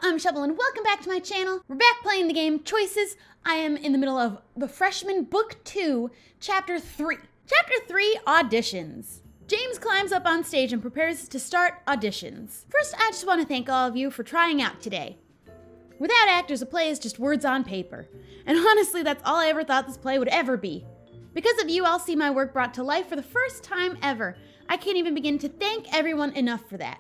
I'm Shubble and welcome back to my channel. We're back playing the game Choices. I am in the middle of The Freshman Book 2, Chapter 3. Chapter 3, Auditions. James climbs up on stage and prepares to start auditions. First, I just want to thank all of you for trying out today. Without actors, a play is just words on paper. And honestly, that's all I ever thought this play would ever be. Because of you, I'll see my work brought to life for the first time ever. I can't even begin to thank everyone enough for that.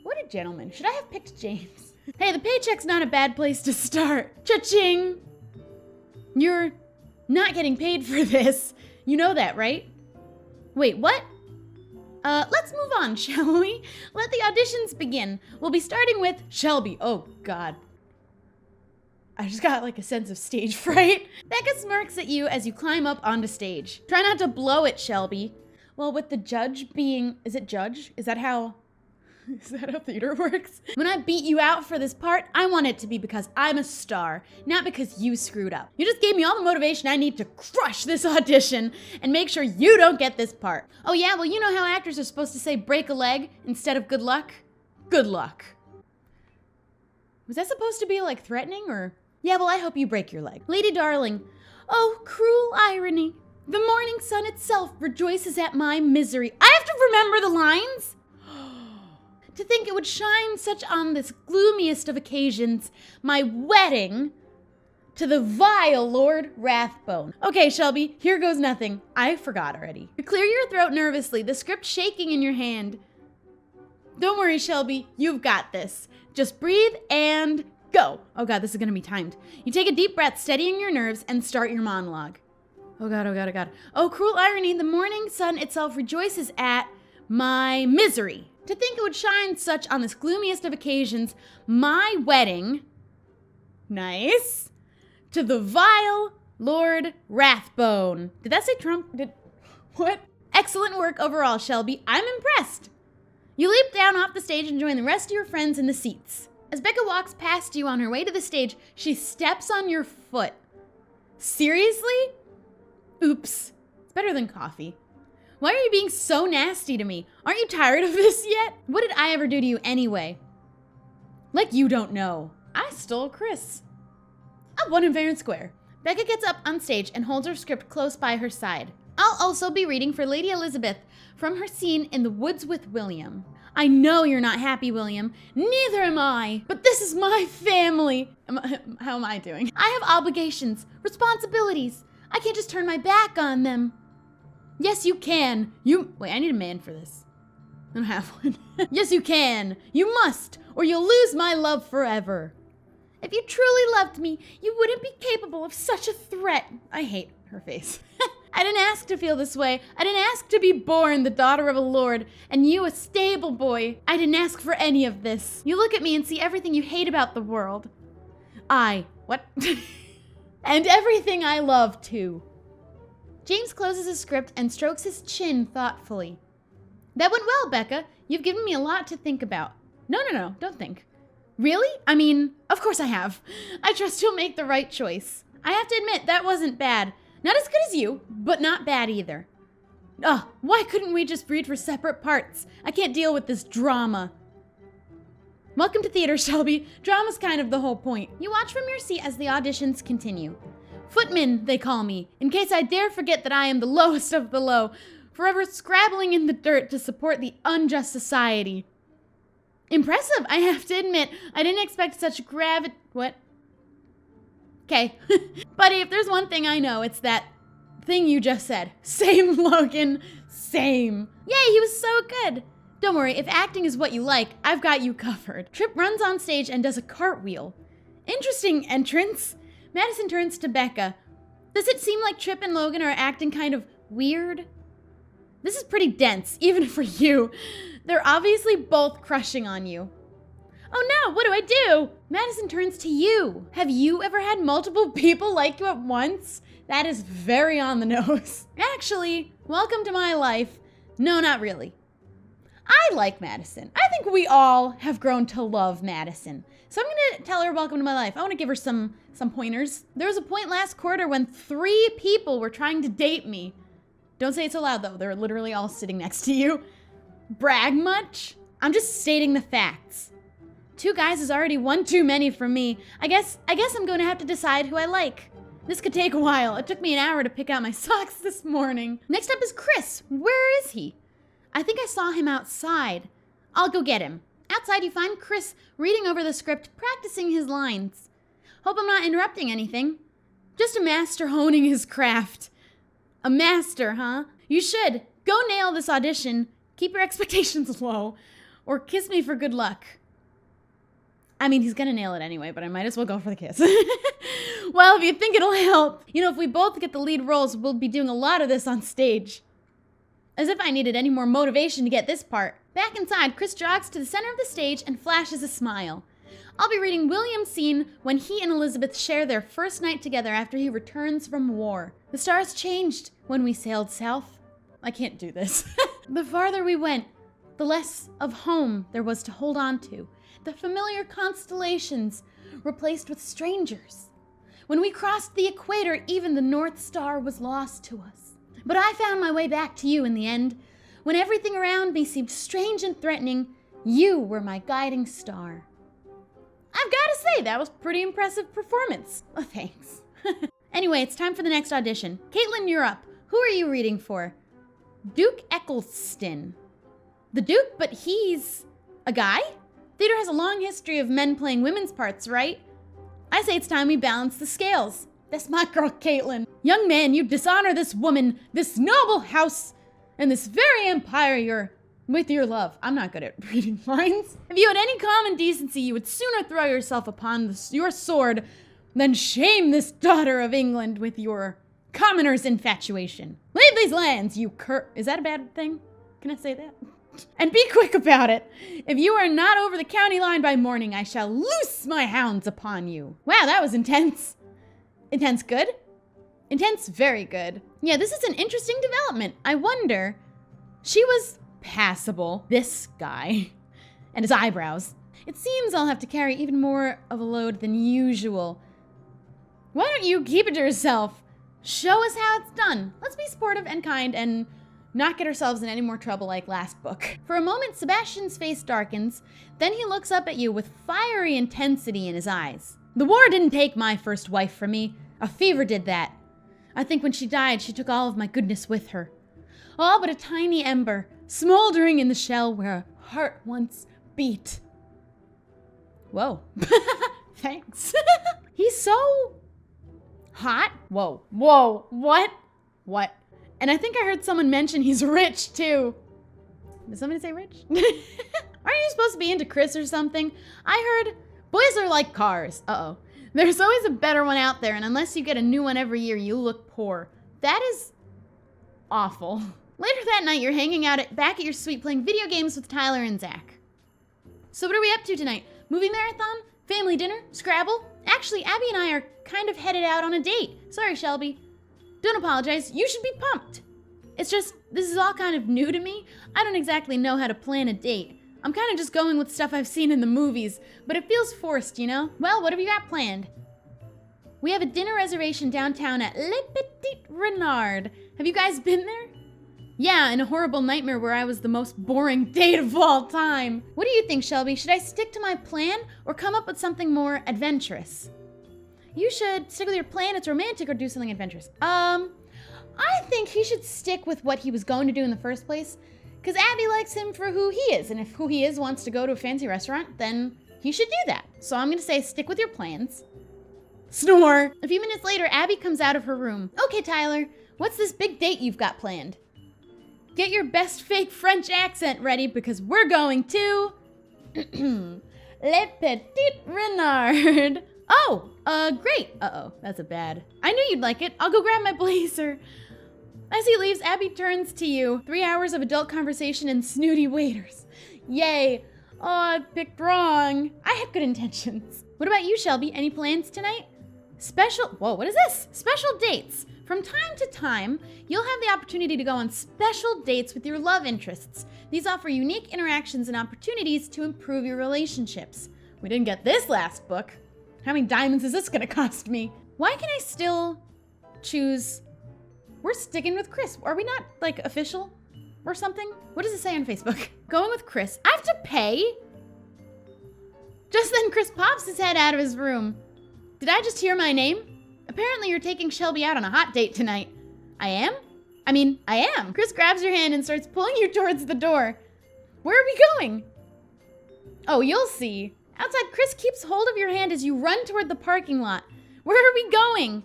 What a gentleman. Should I have picked James? Hey, the paycheck's not a bad place to start. Cha-ching! You're not getting paid for this. You know that, right? Wait, what? Let's move on, shall we? Let the auditions begin. We'll be starting with Shelby. Oh, God. I just got like a sense of stage fright. Becca smirks at you as you climb up onto stage. Try not to blow it, Shelby. Well, with the judge being, is it judge? Is that how theater works? When I beat you out for this part, I want it to be because I'm a star, not because you screwed up. You just gave me all the motivation I need to crush this audition and make sure you don't get this part. Oh yeah, well you know how actors are supposed to say break a leg instead of good luck? Good luck. Was that supposed to be like threatening or? Yeah, well I hope you break your leg. Lady Darling, oh cruel irony. The morning sun itself rejoices at my misery. I have to remember the lines? To think it would shine such on this gloomiest of occasions, my wedding to the vile Lord Rathbone. Okay, Shelby, here goes nothing. I forgot already. You clear your throat nervously, the script shaking in your hand. Don't worry, Shelby, you've got this. Just breathe and go. Oh God, this is gonna be timed. You take a deep breath, steadying your nerves, and start your monologue. Oh God, oh God, oh God. Oh, cruel irony, the morning sun itself rejoices at my misery. To think it would shine such on this gloomiest of occasions, my wedding, nice, to the vile Lord Rathbone. Did that say Trump? What? Excellent work overall, Shelby. I'm impressed. You leap down off the stage and join the rest of your friends in the seats. As Becca walks past you on her way to the stage, she steps on your foot. Seriously? Oops. It's better than coffee. Why are you being so nasty to me? Aren't you tired of this yet? What did I ever do to you anyway? Like you don't know. I stole Chris. I won him fair and square. Becca gets up on stage and holds her script close by her side. I'll also be reading for Lady Elizabeth from her scene in the woods with William. I know you're not happy, William. Neither am I. But this is my family. How am I doing? I have obligations, responsibilities. I can't just turn my back on them. Yes, you can. Wait, I need a man for this. I don't have one. Yes, you can. You must, or you'll lose my love forever. If you truly loved me, you wouldn't be capable of such a threat. I hate her face. I didn't ask to feel this way. I didn't ask to be born the daughter of a lord, and you a stable boy. I didn't ask for any of this. You look at me and see everything you hate about the world. What? And everything I love, too. James closes his script and strokes his chin thoughtfully. That went well, Becca. You've given me a lot to think about. No, don't think. Really? I mean, of course I have. I trust you'll make the right choice. I have to admit, that wasn't bad. Not as good as you, but not bad either. Ugh, why couldn't we just read for separate parts? I can't deal with this drama. Welcome to theater, Shelby. Drama's kind of the whole point. You watch from your seat as the auditions continue. Footman, they call me, in case I dare forget that I am the lowest of the low, forever scrabbling in the dirt to support the unjust society. Impressive, I have to admit. I didn't expect such what? Okay. Buddy, if there's one thing I know, it's that thing you just said. Same, Logan. Same. Yay, he was so good. Don't worry, if acting is what you like, I've got you covered. Trip runs on stage and does a cartwheel. Interesting entrance. Madison turns to Becca. Does it seem like Trip and Logan are acting kind of weird? This is pretty dense, even for you. They're obviously both crushing on you. Oh no, what do I do? Madison turns to you. Have you ever had multiple people like you at once? That is very on the nose. Actually, welcome to my life. No, not really. I like Madison. I think we all have grown to love Madison. So I'm gonna tell her welcome to my life. I wanna give her some pointers. There was a point last quarter when 3 people were trying to date me. Don't say it so loud though, they're literally all sitting next to you. Brag much? I'm just stating the facts. 2 guys is already one too many for me. I guess I'm going to have to decide who I like. This could take a while. It took me an hour to pick out my socks this morning. Next up is Chris. Where is he? I think I saw him outside. I'll go get him. Outside you find Chris reading over the script, practicing his lines. Hope I'm not interrupting anything. Just a master honing his craft. A master, huh? You should. Go nail this audition. Keep your expectations low. Or kiss me for good luck. I mean, he's gonna nail it anyway, but I might as well go for the kiss. Well, if you think it'll help. You know, if we both get the lead roles, we'll be doing a lot of this on stage. As if I needed any more motivation to get this part. Back inside, Chris jogs to the center of the stage and flashes a smile. I'll be reading William's scene when he and Elizabeth share their first night together after he returns from war. The stars changed when we sailed south. I can't do this. The farther we went, the less of home there was to hold on to. The familiar constellations replaced with strangers. When we crossed the equator, even the North Star was lost to us. But I found my way back to you in the end. When everything around me seemed strange and threatening, you were my guiding star. I've got to say, that was a pretty impressive performance. Oh, thanks. Anyway, it's time for the next audition. Caitlin, you're up. Who are you reading for? Duke Eccleston. The Duke, but he's a guy? Theater has a long history of men playing women's parts, right? I say it's time we balance the scales. That's my girl, Caitlin. Young man, you dishonor this woman, this noble house, and this very empire with your love. I'm not good at reading lines. If you had any common decency, you would sooner throw yourself upon your sword than shame this daughter of England with your commoner's infatuation. Leave these lands, you Is that a bad thing? Can I say that? And be quick about it. If you are not over the county line by morning, I shall loose my hounds upon you. Wow, that was intense. Intense good? Intense very good. Yeah, this is an interesting development. I wonder, she was passable, this guy, and his eyebrows. It seems I'll have to carry even more of a load than usual. Why don't you keep it to yourself? Show us how it's done. Let's be sportive and kind and not get ourselves in any more trouble like last book. For a moment, Sebastian's face darkens, then he looks up at you with fiery intensity in his eyes. The war didn't take my first wife from me. A fever did that. I think when she died, she took all of my goodness with her. All but a tiny ember, smoldering in the shell where a heart once beat. Whoa. Thanks. He's so hot. Whoa. Whoa. What? What? And I think I heard someone mention he's rich, too. Did somebody say rich? Aren't you supposed to be into Chris or something? I heard boys are like cars. Uh-oh. There's always a better one out there, and unless you get a new one every year, you look poor. That is awful. Later that night, you're hanging out back at your suite playing video games with Tyler and Zach. So what are we up to tonight? Movie marathon? Family dinner? Scrabble? Actually, Abby and I are kind of headed out on a date. Sorry, Shelby. Don't apologize. You should be pumped. It's just, this is all kind of new to me. I don't exactly know how to plan a date. I'm kind of just going with stuff I've seen in the movies, but it feels forced, you know? Well, what have you got planned? We have a dinner reservation downtown at Le Petit Renard. Have you guys been there? Yeah, in a horrible nightmare where I was the most boring date of all time. What do you think, Shelby? Should I stick to my plan or come up with something more adventurous? You should stick with your plan. It's romantic, or do something adventurous. I think he should stick with what he was going to do in the first place, because Abby likes him for who he is, and if who he is wants to go to a fancy restaurant, then he should do that. So I'm going to say stick with your plans. Snore! A few minutes later, Abby comes out of her room. Okay, Tyler, what's this big date you've got planned? Get your best fake French accent ready, because we're going to Le Petit Renard. Oh, great. Uh-oh, that's a bad. I knew you'd like it. I'll go grab my blazer. As he leaves, Abby turns to you. 3 hours of adult conversation and snooty waiters. Yay. Oh, I picked wrong. I had good intentions. What about you, Shelby? Any plans tonight? Whoa, what is this? Special dates. From time to time, you'll have the opportunity to go on special dates with your love interests. These offer unique interactions and opportunities to improve your relationships. We didn't get this last book. How many diamonds is this gonna cost me? Why can I still choose? We're sticking with Chris. Are we not, like, official or something? What does it say on Facebook? Going with Chris. I have to pay? Just then, Chris pops his head out of his room. Did I just hear my name? Apparently you're taking Shelby out on a hot date tonight. I am? I am. Chris grabs your hand and starts pulling you towards the door. Where are we going? Oh, you'll see. Outside, Chris keeps hold of your hand as you run toward the parking lot. Where are we going?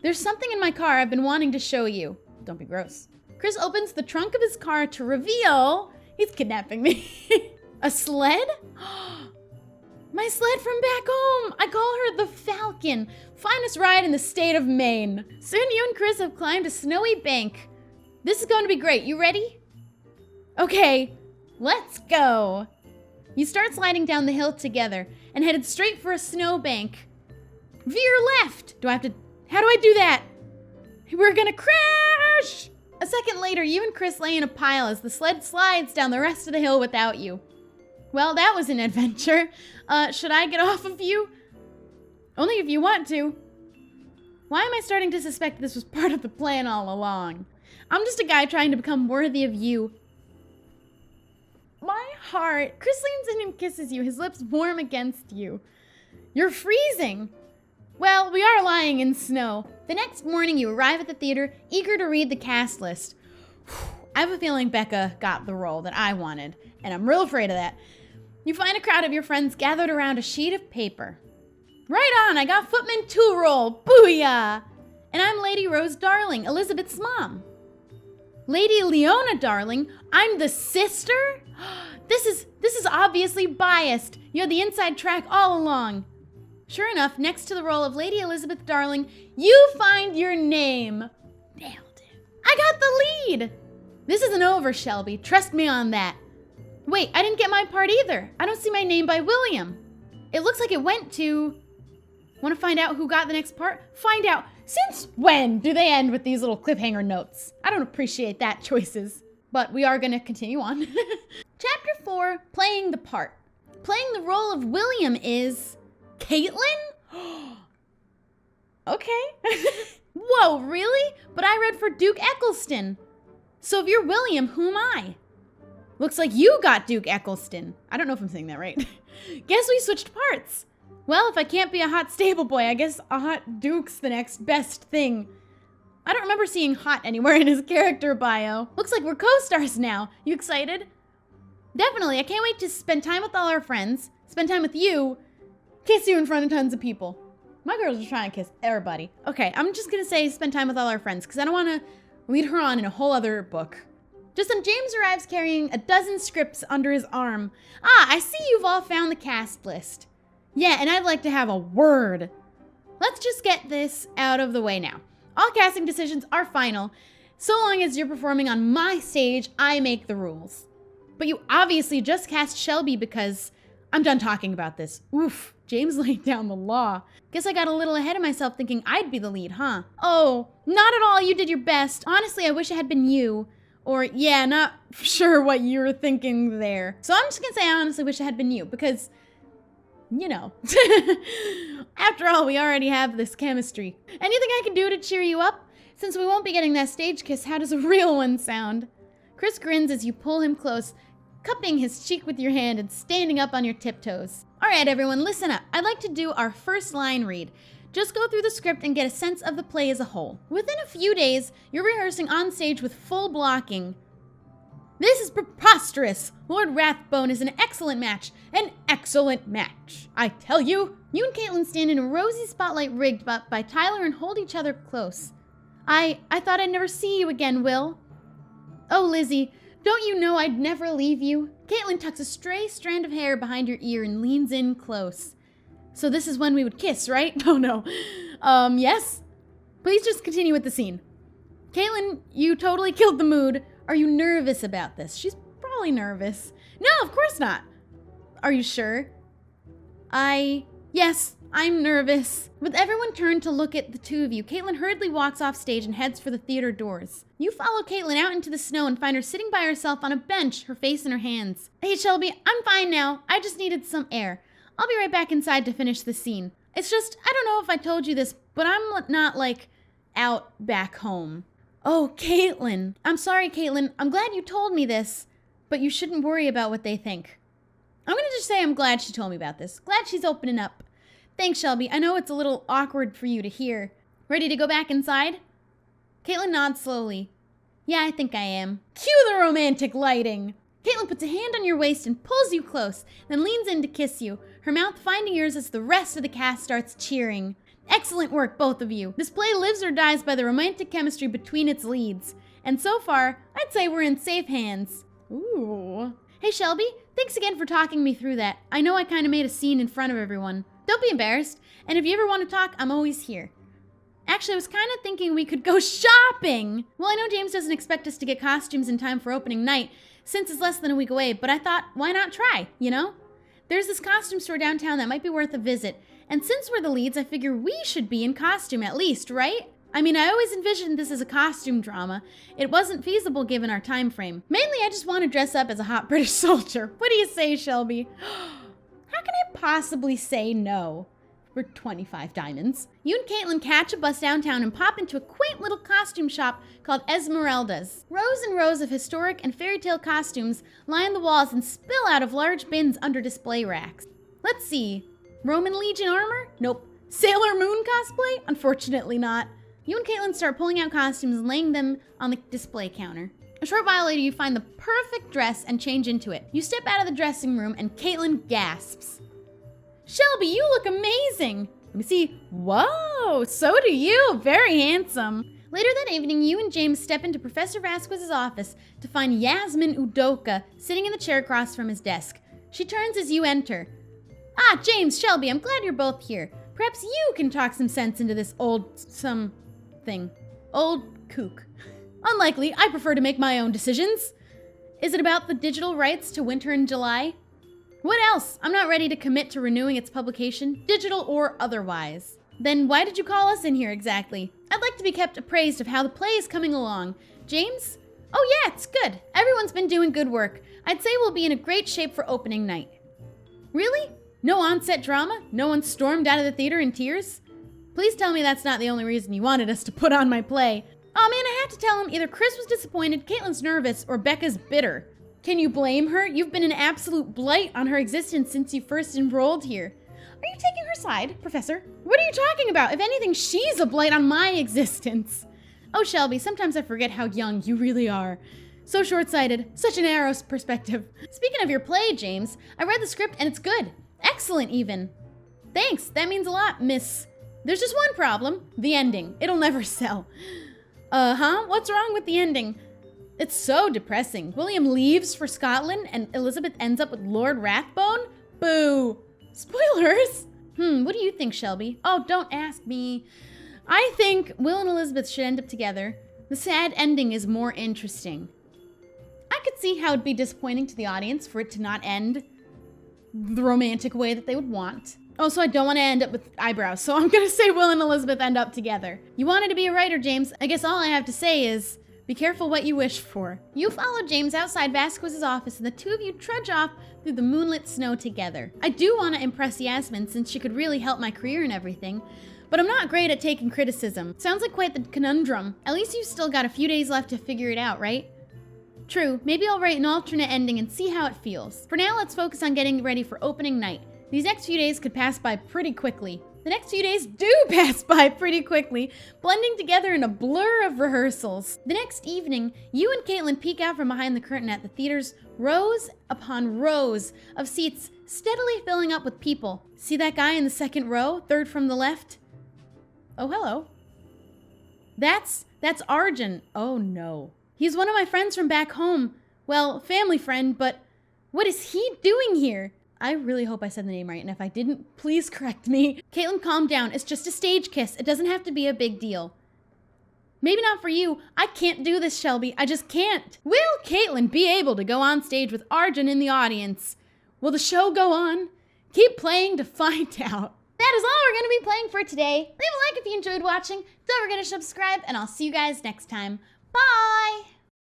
There's something in my car I've been wanting to show you. Don't be gross. Chris opens the trunk of his car to reveal he's kidnapping me. A sled? My sled from back home. I call her the Falcon. Finest ride in the state of Maine. Soon you and Chris have climbed a snowy bank. This is going to be great. You ready? Okay, let's go. You start sliding down the hill together and headed straight for a snowbank. Veer left. How do I do that? We're gonna crash. A second later, you and Chris lay in a pile as the sled slides down the rest of the hill without you. Well, that was an adventure. Should I get off of you? Only if you want to. Why am I starting to suspect this was part of the plan all along? I'm just a guy trying to become worthy of you. My heart. Chris leans in and kisses you, his lips warm against you. You're freezing. Well, we are lying in snow. The next morning, you arrive at the theater, eager to read the cast list. I have a feeling Becca got the role that I wanted, and I'm real afraid of that. You find a crowd of your friends gathered around a sheet of paper. Right on, I got Footman 2 role, booyah! And I'm Lady Rose Darling, Elizabeth's mom. Lady Leona Darling, I'm the sister? This is obviously biased. You had the inside track all along. Sure enough, next to the role of Lady Elizabeth Darling, you find your name. Nailed it. I got the lead. This isn't over, Shelby. Trust me on that. Wait, I didn't get my part either. I don't see my name by William. It looks like it went to... Want to find out who got the next part? Find out. Since when do they end with these little cliffhanger notes? I don't appreciate that choices. But we are going to continue on. Chapter 4, Playing the Part. Playing the role of William is... Caitlin? Okay. Whoa, really? But I read for Duke Eccleston. So if you're William, who am I? Looks like you got Duke Eccleston. I don't know if I'm saying that right. Guess we switched parts. Well, if I can't be a hot stable boy, I guess a hot Duke's the next best thing. I don't remember seeing hot anywhere in his character bio. Looks like we're co-stars now. You excited? Definitely. I can't wait to spend time with all our friends, spend time with you, kiss you in front of tons of people. My girls are trying to kiss everybody. Okay, I'm just gonna say spend time with all our friends because I don't want to lead her on in a whole other book. Just then James arrives carrying a dozen scripts under his arm. Ah, I see you've all found the cast list. Yeah, and I'd like to have a word. Let's just get this out of the way now. All casting decisions are final. So long as you're performing on my stage, I make the rules. But you obviously just cast Shelby because I'm done talking about this. Oof, James laid down the law. Guess I got a little ahead of myself thinking I'd be the lead, huh? Oh, not at all. You did your best. Honestly, I wish it had been you. Or, yeah, not sure what you were thinking there. So I'm just gonna say I honestly wish it had been you because, you know. After all, we already have this chemistry. Anything I can do to cheer you up? Since we won't be getting that stage kiss, how does a real one sound? Chris grins as you pull him close, cupping his cheek with your hand and standing up on your tiptoes. All right, everyone, listen up. I'd like to do our first line read. Just go through the script and get a sense of the play as a whole. Within a few days, you're rehearsing on stage with full blocking. This is preposterous. Lord Rathbone is an excellent match. An excellent match. I tell you. You and Caitlin stand in a rosy spotlight rigged by Tyler and hold each other close. I thought I'd never see you again, Will. Oh, Lizzie, don't you know I'd never leave you? Caitlin tucks a stray strand of hair behind your ear and leans in close. So this is when we would kiss, right? Oh, no. Yes? Please just continue with the scene. Caitlin, you totally killed the mood. Are you nervous about this? She's probably nervous. No, of course not. Are you sure? Yes, I'm nervous. With everyone turned to look at the two of you, Caitlin hurriedly walks off stage and heads for the theater doors. You follow Caitlin out into the snow and find her sitting by herself on a bench, her face in her hands. Hey, Shelby, I'm fine now. I just needed some air. I'll be right back inside to finish the scene. It's just, I don't know if I told you this, but I'm not, out back home. Oh, Caitlin. I'm sorry, Caitlin. I'm glad you told me this, but you shouldn't worry about what they think. I'm gonna just say I'm glad she told me about this. Glad she's opening up. Thanks, Shelby. I know it's a little awkward for you to hear. Ready to go back inside? Caitlin nods slowly. Yeah, I think I am. Cue the romantic lighting. Caitlin puts a hand on your waist and pulls you close, then leans in to kiss you, her mouth finding yours as the rest of the cast starts cheering. Excellent work, both of you. This play lives or dies by the romantic chemistry between its leads. And so far, I'd say we're in safe hands. Ooh. Hey, Shelby, thanks again for talking me through that. I know I kind of made a scene in front of everyone. Don't be embarrassed, and if you ever want to talk, I'm always here. Actually, I was kind of thinking we could go shopping. Well, I know James doesn't expect us to get costumes in time for opening night, since it's less than a week away, but I thought, why not try, you know? There's this costume store downtown that might be worth a visit, and since we're the leads, I figure we should be in costume at least, right? I mean, I always envisioned this as a costume drama. It wasn't feasible given our time frame. Mainly, I just want to dress up as a hot British soldier. What do you say, Shelby? How can I possibly say no? For 25 diamonds. You and Caitlin catch a bus downtown and pop into a quaint little costume shop called Esmeralda's. Rows and rows of historic and fairy tale costumes line the walls and spill out of large bins under display racks. Let's see. Roman Legion armor? Nope. Sailor Moon cosplay? Unfortunately not. You and Caitlin start pulling out costumes and laying them on the display counter. A short while later, you find the perfect dress and change into it. You step out of the dressing room and Caitlin gasps. Shelby, you look amazing. Let me see. Whoa, so do you. Very handsome. Later that evening, you and James step into Professor Vasquez's office to find Yasmin Udoka sitting in the chair across from his desk. She turns as you enter. Ah, James, Shelby, I'm glad you're both here. Perhaps you can talk some sense into this old kook. Unlikely, I prefer to make my own decisions. Is it about the digital rights to Winter in July? What else? I'm not ready to commit to renewing its publication, digital or otherwise. Then why did you call us in here exactly? I'd like to be kept appraised of how the play is coming along. James? Oh yeah, it's good. Everyone's been doing good work. I'd say we'll be in a great shape for opening night. Really? No on-set drama? No one stormed out of the theater in tears? Please tell me that's not the only reason you wanted us to put on my play. Oh man, I had to tell him either Chris was disappointed, Caitlin's nervous, or Becca's bitter. Can you blame her? You've been an absolute blight on her existence since you first enrolled here. Are you taking her side, Professor? What are you talking about? If anything, she's a blight on my existence. Oh, Shelby, sometimes I forget how young you really are. So short-sighted, such an narrow perspective. Speaking of your play, James, I read the script and it's good. Excellent, even. Thanks, that means a lot, miss. There's just one problem, the ending. It'll never sell. What's wrong with the ending? It's so depressing. William leaves for Scotland and Elizabeth ends up with Lord Rathbone? Boo. Spoilers? What do you think, Shelby? Oh, don't ask me. I think Will and Elizabeth should end up together. The sad ending is more interesting. I could see how it'd be disappointing to the audience for it to not end the romantic way that they would want. Also, I don't want to end up with eyebrows, so I'm gonna say Will and Elizabeth end up together. You wanted to be a writer, James. I guess all I have to say is, be careful what you wish for. You follow James outside Vasquez's office and the two of you trudge off through the moonlit snow together. I do want to impress Yasmin since she could really help my career and everything, but I'm not great at taking criticism. Sounds like quite the conundrum. At least you've still got a few days left to figure it out, right? True, maybe I'll write an alternate ending and see how it feels. For now, let's focus on getting ready for opening night. These next few days could pass by pretty quickly. The next few days do pass by pretty quickly, blending together in a blur of rehearsals. The next evening, you and Caitlin peek out from behind the curtain at the theater's rows upon rows of seats steadily filling up with people. See that guy in the second row, third from the left? Oh, hello. That's Arjun. Oh no. He's one of my friends from back home. Well, family friend, but what is he doing here? I really hope I said the name right, and if I didn't, please correct me. Caitlin, calm down. It's just a stage kiss. It doesn't have to be a big deal. Maybe not for you. I can't do this, Shelby. I just can't. Will Caitlin be able to go on stage with Arjun in the audience? Will the show go on? Keep playing to find out. That is all we're going to be playing for today. Leave a like if you enjoyed watching. Don't forget to subscribe, and I'll see you guys next time. Bye!